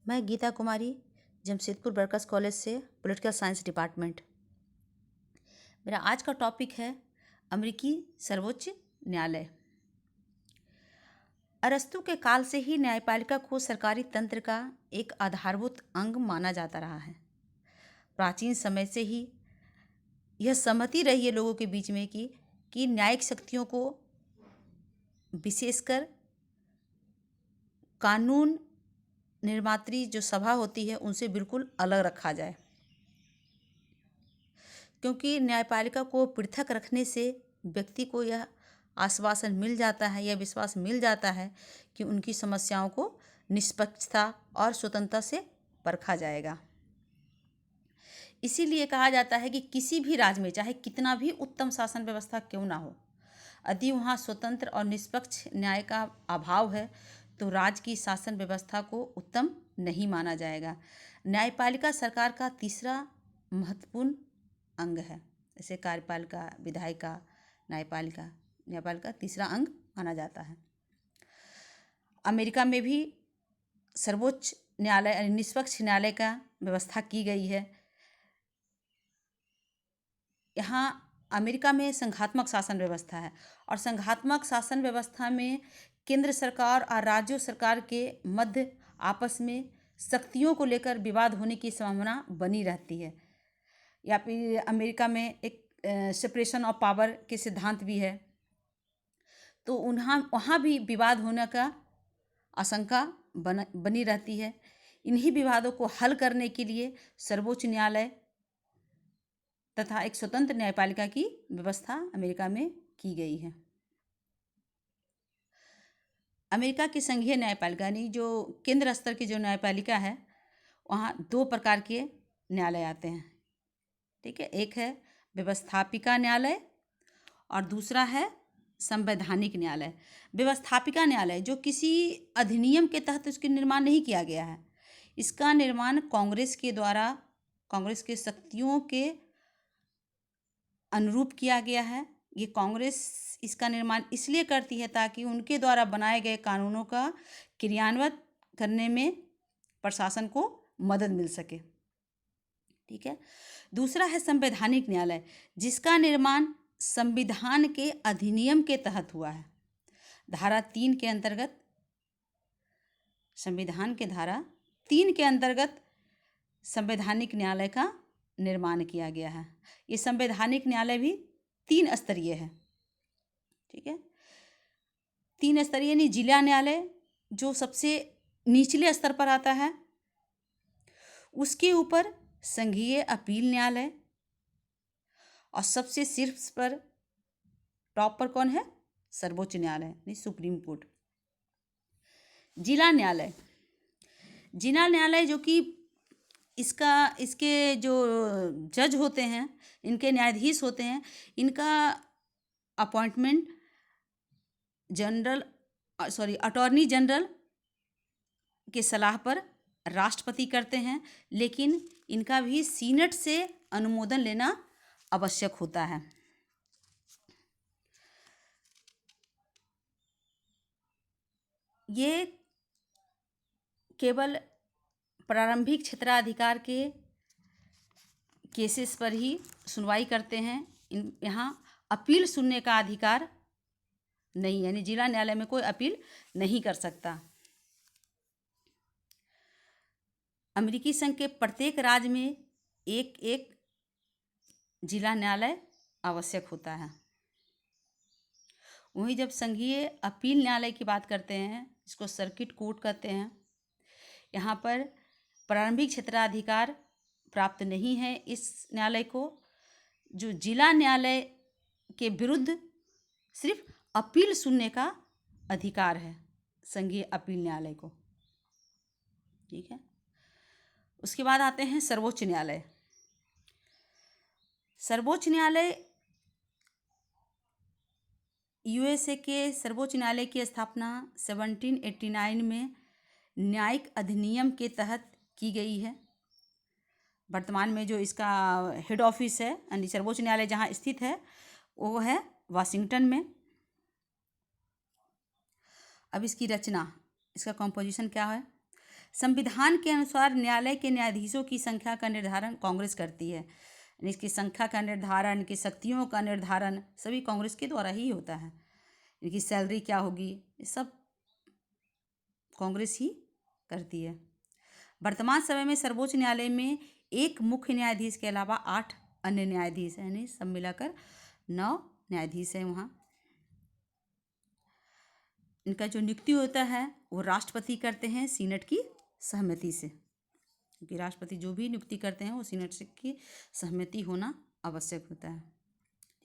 मैं गीता कुमारी, जमशेदपुर बरकस कॉलेज से political science department. मेरा आज का टॉपिक है अमेरिकी सर्वोच्च न्यायालय। अरस्तू के काल से ही न्यायपालिका को सरकारी तंत्र का एक आधारभूत अंग माना जाता रहा है। प्राचीन समय से ही यह सहमति रही है लोगों के बीच में कि न्यायिक शक्तियों को विशेषकर कानून निर्मात्री जो सभा होती है उनसे बिल्कुल अलग रखा जाए, क्योंकि न्यायपालिका को पृथक रखने से व्यक्ति को यह आश्वासन मिल जाता है, यह विश्वास मिल जाता है कि उनकी समस्याओं को निष्पक्षता और स्वतंत्रता से परखा जाएगा। इसीलिए कहा जाता है कि किसी भी राज्य में चाहे कितना भी उत्तम शासन व्यवस्था क्यों ना हो, यदि वहाँ स्वतंत्र और निष्पक्ष न्याय का अभाव है तो राज्य की शासन व्यवस्था को उत्तम नहीं माना जाएगा। न्यायपालिका सरकार का तीसरा महत्वपूर्ण अंग है। जैसे कार्यपालिका, विधायिका, न्यायपालिका तीसरा अंग माना जाता है। अमेरिका में भी सर्वोच्च न्यायालय यानी निष्पक्ष न्यायालय का व्यवस्था की गई है। यहाँ अमेरिका में संघात्मक शासन व्यवस्था है और संघात्मक शासन व्यवस्था में केंद्र सरकार और राज्य सरकार के मध्य आपस में शक्तियों को लेकर विवाद होने की संभावना बनी रहती है। या फिर अमेरिका में एक सेपरेशन ऑफ पावर के सिद्धांत भी है, तो वहाँ भी विवाद होने का आशंका बनी रहती है। इन्हीं विवादों को हल करने के लिए सर्वोच्च न्यायालय तथा एक स्वतंत्र न्यायपालिका की व्यवस्था अमेरिका में की गई है। अमेरिका की संघीय न्यायपालिका यानी जो केंद्र स्तर की जो न्यायपालिका है, वहाँ दो प्रकार के न्यायालय आते हैं। ठीक है, एक है व्यवस्थापिका न्यायालय और दूसरा है संवैधानिक न्यायालय। व्यवस्थापिका न्यायालय जो किसी अधिनियम के तहत उसका निर्माण नहीं किया गया है, इसका निर्माण कांग्रेस के द्वारा कांग्रेस के शक्तियों के अनुरूप किया गया है। ये कांग्रेस इसका निर्माण इसलिए करती है ताकि उनके द्वारा बनाए गए कानूनों का क्रियान्वयन करने में प्रशासन को मदद मिल सके। ठीक है, दूसरा है संवैधानिक न्यायालय, जिसका निर्माण संविधान के अधिनियम के तहत हुआ है। धारा 3 के अंतर्गत, संविधान के धारा 3 के अंतर्गत संवैधानिक न्यायालय का निर्माण किया गया है। ये संवैधानिक न्यायालय भी 3 स्तरीय है। ठीक है, 3 स्तरीय यानी जिला न्यायालय जो सबसे निचले स्तर पर आता है, उसके ऊपर संघीय अपील न्यायालय और सबसे शीर्ष पर टॉप पर कौन है? सर्वोच्च न्यायालय यानी सुप्रीम कोर्ट। जिला न्यायालय, जिला न्यायालय जो कि इसके जो जज होते हैं, इनके न्यायाधीश होते हैं, इनका अपॉइंटमेंट अटॉर्नी जनरल के सलाह पर राष्ट्रपति करते हैं, लेकिन इनका भी सीनेट से अनुमोदन लेना आवश्यक होता है। ये केवल प्रारंभिक क्षेत्राधिकार के केसेस पर ही सुनवाई करते हैं। यहाँ अपील सुनने का अधिकार नहीं, यानी जिला न्यायालय में कोई अपील नहीं कर सकता। अमेरिकी संघ के प्रत्येक राज्य में एक एक जिला न्यायालय आवश्यक होता है। वहीं जब संघीय अपील न्यायालय की बात करते हैं, इसको सर्किट कोर्ट कहते हैं, यहाँ पर प्रारंभिक क्षेत्राधिकार प्राप्त नहीं है इस न्यायालय को। जो जिला न्यायालय के विरुद्ध सिर्फ अपील सुनने का अधिकार है संघीय अपील न्यायालय को। ठीक है, उसके बाद आते हैं सर्वोच्च न्यायालय। सर्वोच्च न्यायालय यूएसए के सर्वोच्च न्यायालय की स्थापना 1789 में न्यायिक अधिनियम के तहत की गई है। वर्तमान में जो इसका हेड ऑफिस है यानी सर्वोच्च न्यायालय जहाँ स्थित है वो है वाशिंगटन में। अब इसकी रचना, इसका कॉम्पोजिशन क्या है? संविधान के अनुसार न्यायालय के न्यायाधीशों की संख्या का निर्धारण कांग्रेस करती है। यानी इसकी संख्या का निर्धारण, इनकी शक्तियों का निर्धारण सभी कांग्रेस के द्वारा ही होता है। इनकी सैलरी क्या होगी, ये सब कांग्रेस ही करती है। वर्तमान समय में सर्वोच्च न्यायालय में एक मुख्य न्यायाधीश के अलावा 8 अन्य न्यायाधीश हैं, यानी सब मिलाकर 9 न्यायाधीश हैं वहाँ। इनका जो नियुक्ति होता है वो राष्ट्रपति करते हैं सीनेट की सहमति से, क्योंकि राष्ट्रपति जो भी नियुक्ति करते हैं वो सीनेट से की सहमति होना आवश्यक होता है।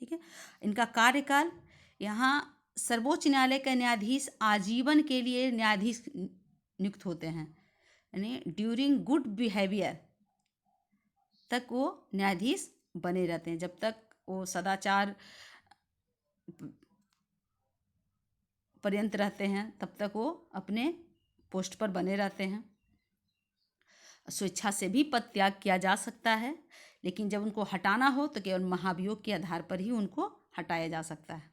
ठीक है। इनका कार्यकाल, यहाँ सर्वोच्च न्यायालय का न्यायाधीश आजीवन के लिए न्यायाधीश नियुक्त होते हैं, यानी ड्यूरिंग गुड बिहेवियर तक वो न्यायाधीश बने रहते हैं। जब तक वो सदाचार पर्यंत रहते हैं तब तक वो अपने पोस्ट पर बने रहते हैं। स्वेच्छा से भी पद त्याग किया जा सकता है, लेकिन जब उनको हटाना हो तो केवल महाभियोग के आधार पर ही उनको हटाया जा सकता है।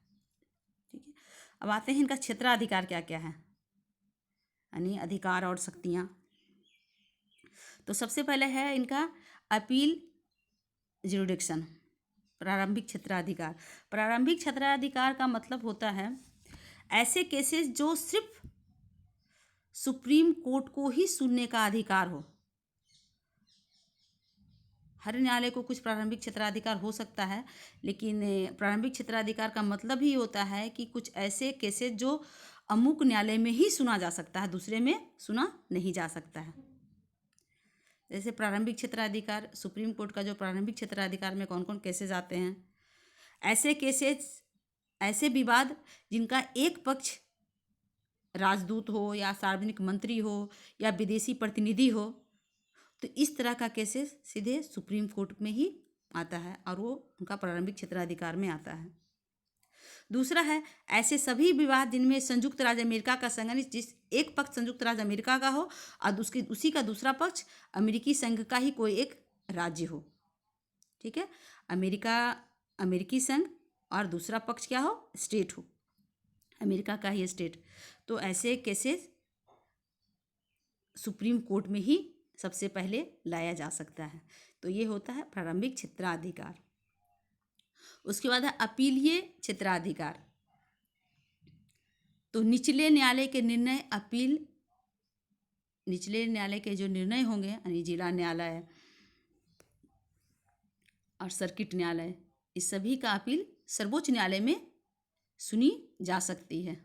ठीक है। अब आते हैं इनका क्षेत्राधिकार क्या क्या है, यानी अधिकार और शक्तियाँ। तो सबसे पहले है इनका अपील जुरिडिक्शन, प्रारंभिक क्षेत्राधिकार। प्रारंभिक क्षेत्राधिकार का मतलब होता है ऐसे केसेस जो सिर्फ सुप्रीम कोर्ट को ही सुनने का अधिकार हो। हर न्यायालय को कुछ प्रारंभिक क्षेत्राधिकार हो सकता है, लेकिन प्रारंभिक क्षेत्राधिकार का मतलब ही होता है कि कुछ ऐसे केसेस जो अमुक न्यायालय में ही सुना जा सकता है, दूसरे में सुना नहीं जा सकता है। जैसे प्रारंभिक क्षेत्राधिकार, सुप्रीम कोर्ट का जो प्रारंभिक क्षेत्राधिकार में कौन कौन केसेस आते हैं, ऐसे केसेस, ऐसे विवाद जिनका एक पक्ष राजदूत हो या सार्वजनिक मंत्री हो या विदेशी प्रतिनिधि हो, तो इस तरह का केसेस सीधे सुप्रीम कोर्ट में ही आता है और वो उनका प्रारंभिक क्षेत्राधिकार में आता है। दूसरा है ऐसे सभी विवाद जिनमें संयुक्त राज्य अमेरिका का संघ, जिस एक पक्ष संयुक्त राज्य अमेरिका का हो और उसी का दूसरा पक्ष अमेरिकी संघ का ही कोई एक राज्य हो। ठीक है। अमेरिकी संघ और दूसरा पक्ष क्या हो, स्टेट हो, अमेरिका का ही स्टेट। तो ऐसे केसेस सुप्रीम कोर्ट में ही सबसे पहले लाया जा सकता है। तो ये होता है प्रारंभिक क्षेत्राधिकार। उसके बाद है अपीलीय क्षेत्राधिकार। तो निचले न्यायालय के निर्णय अपील, निचले न्यायालय के जो निर्णय होंगे, यानी जिला न्यायालय और सर्किट न्यायालय, इस सभी का अपील सर्वोच्च न्यायालय में सुनी जा सकती है।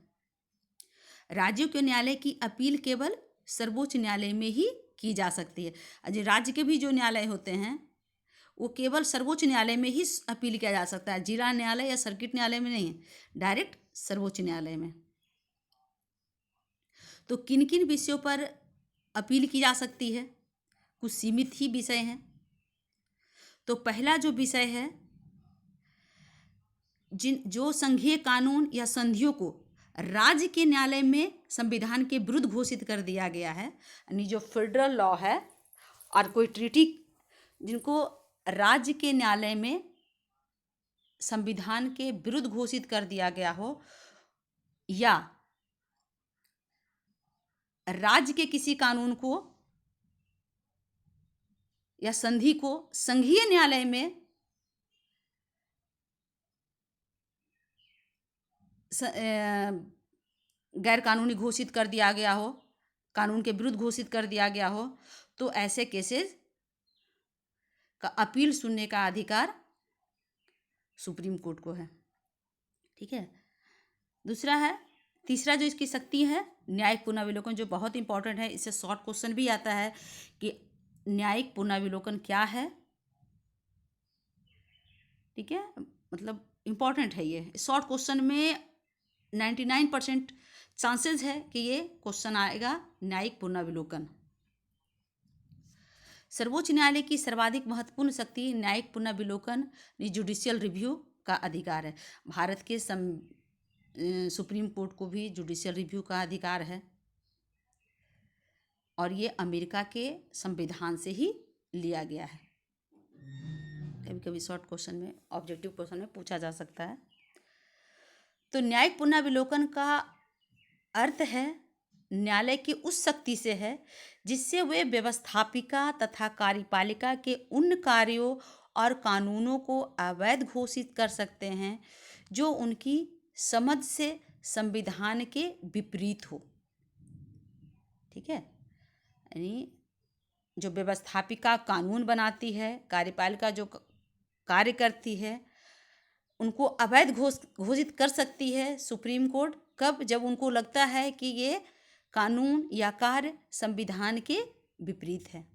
राज्यों के न्यायालय की अपील केवल सर्वोच्च न्यायालय में ही की जा सकती है। अजय राज्य के भी जो न्यायालय होते हैं वो केवल सर्वोच्च न्यायालय में ही अपील किया जा सकता है, जिला न्यायालय या सर्किट न्यायालय में नहीं, डायरेक्ट सर्वोच्च न्यायालय में। तो किन किन विषयों पर अपील की जा सकती है, कुछ सीमित ही विषय हैं। तो पहला जो विषय है, जो संघीय कानून या संधियों को राज्य के न्यायालय में संविधान के विरुद्ध घोषित कर दिया गया है, यानी जो फेडरल लॉ है और कोई ट्रीटी जिनको राज्य के न्यायालय में संविधान के विरुद्ध घोषित कर दिया गया हो, या राज्य के किसी कानून को या संधि को संघीय न्यायालय में गैर कानूनी घोषित कर दिया गया हो, कानून के विरुद्ध घोषित कर दिया गया हो, तो ऐसे केसेस का अपील सुनने का अधिकार सुप्रीम कोर्ट को है। ठीक है। तीसरा जो इसकी शक्ति है, न्यायिक पुनर्विलोकन, जो बहुत इंपॉर्टेंट है। इससे शॉर्ट क्वेश्चन भी आता है कि न्यायिक पुनर्विलोकन क्या है। ठीक है, मतलब इंपॉर्टेंट है ये। शॉर्ट क्वेश्चन में 99% चांसेस है कि ये क्वेश्चन आएगा, न्यायिक पुनर्विलोकन। सर्वोच्च न्यायालय की सर्वाधिक महत्वपूर्ण शक्ति न्यायिक पुनर्विलोकन, जुडिशियल रिव्यू का अधिकार है। भारत के सुप्रीम कोर्ट को भी जुडिशियल रिव्यू का अधिकार है और ये अमेरिका के संविधान से ही लिया गया है। कभी कभी शॉर्ट क्वेश्चन में, ऑब्जेक्टिव क्वेश्चन में पूछा जा सकता है। तो न्यायिक पुनर्विलोकन का अर्थ है न्यायालय की उस शक्ति से है जिससे वे व्यवस्थापिका तथा कार्यपालिका के उन कार्यों और कानूनों को अवैध घोषित कर सकते हैं जो उनकी समझ से संविधान के विपरीत हो। ठीक है, यानी जो व्यवस्थापिका कानून बनाती है, कार्यपालिका जो कार्य करती है, उनको अवैध घोषित कर सकती है सुप्रीम कोर्ट। कब? जब उनको लगता है कि ये कानून या कार्य संविधान के विपरीत है।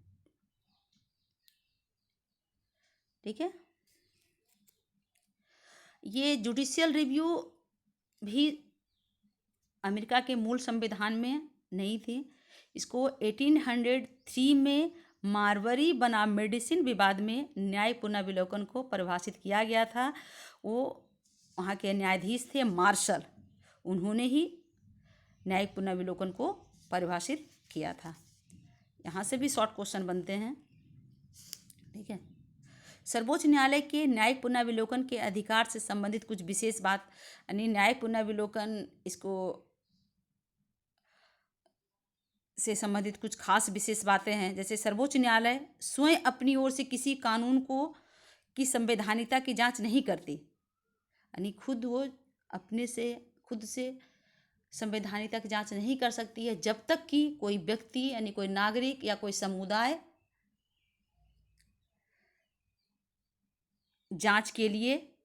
ठीक है, ये जुडिशियल रिव्यू भी अमेरिका के मूल संविधान में नहीं थी। इसको 1803 में मारवरी बनाम मेडिसिन विवाद में न्याय पुनर्विलोकन को परिभाषित किया गया था। वो वहाँ के न्यायाधीश थे मार्शल, उन्होंने ही न्यायिक पुनर्विलोकन को परिभाषित किया था। यहाँ से भी शॉर्ट क्वेश्चन बनते हैं। ठीक है, सर्वोच्च न्यायालय के न्यायिक पुनर्विलोकन के अधिकार से संबंधित कुछ विशेष बात, यानी न्यायिक पुनर्विलोकन इसको से संबंधित कुछ खास विशेष बातें हैं। जैसे सर्वोच्च न्यायालय स्वयं अपनी ओर से किसी कानून को की संवैधानिकता की जांच नहीं करती, यानी खुद से संवैधानिकता की जांच नहीं कर सकती है जब तक कि कोई व्यक्ति यानी कोई नागरिक या कोई समुदाय जांच के लिए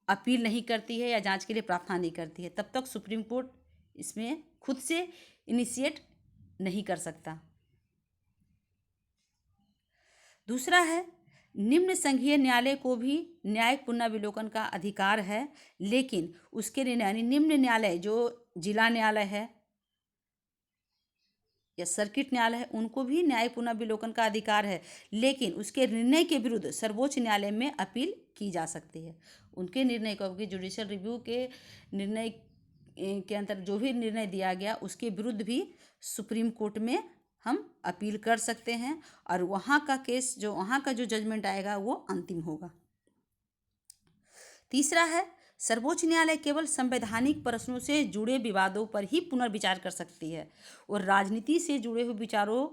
अपील नहीं करती है या जांच के लिए प्रार्थना नहीं करती है, तब तक सुप्रीम कोर्ट इसमें खुद से इनिशिएट नहीं कर सकता। दूसरा है, निम्न संघीय न्यायालय को भी न्यायिक पुनर्विलोकन का अधिकार है, लेकिन उसके यानी निम्न न्यायालय जो जिला न्यायालय है या सर्किट न्यायालय है, उनको भी न्यायिक पुनर्विलोकन का अधिकार है, लेकिन उसके निर्णय के विरुद्ध सर्वोच्च न्यायालय में अपील की जा सकती है। उनके निर्णय को, जुडिशियल रिव्यू के निर्णय के अंतर्गत जो भी निर्णय दिया गया उसके विरुद्ध भी सुप्रीम कोर्ट में हम अपील कर सकते हैं और वहाँ का केस वहाँ का जो जजमेंट आएगा वो अंतिम होगा। तीसरा है, सर्वोच्च न्यायालय केवल संवैधानिक प्रश्नों से जुड़े विवादों पर ही पुनर्विचार कर सकती है और राजनीति से जुड़े हुए विचारों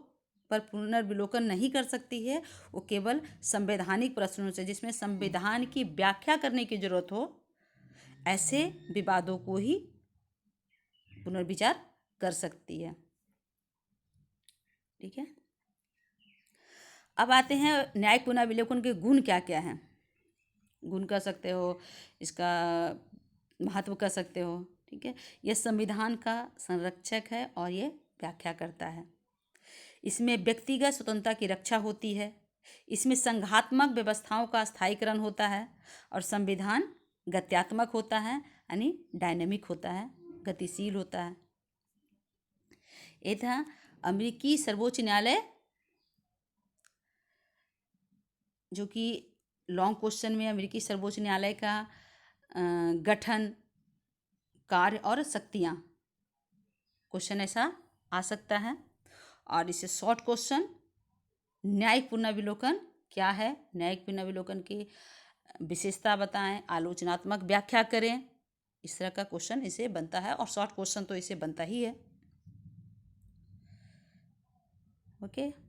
पर पुनर्विलोकन नहीं कर सकती है। वो केवल संवैधानिक प्रश्नों से, जिसमें संविधान की व्याख्या करने की जरूरत हो, ऐसे विवादों को ही पुनर्विचार कर सकती है। ठीक है, अब आते हैं न्यायिक पुनर्विलोकन के गुण क्या क्या हैं। गुण कह सकते हो, इसका महत्व कह सकते हो। ठीक है, यह संविधान का संरक्षक है और ये व्याख्या करता है। इसमें व्यक्तिगत स्वतंत्रता की रक्षा होती है। इसमें संघात्मक व्यवस्थाओं का स्थायीकरण होता है और संविधान गत्यात्मक होता है, यानी डायनेमिक होता है, गतिशील होता है। ये था अमेरिकी सर्वोच्च न्यायालय, जो कि लॉन्ग क्वेश्चन में अमेरिकी सर्वोच्च न्यायालय का गठन, कार्य और शक्तियाँ, क्वेश्चन ऐसा आ सकता है। और इसे शॉर्ट क्वेश्चन, न्यायिक पुनर्विलोकन क्या है, न्यायिक पुनर्विलोकन की विशेषता बताएं, आलोचनात्मक व्याख्या करें, इस तरह का क्वेश्चन इसे बनता है और शॉर्ट क्वेश्चन तो इसे बनता ही है। ओके।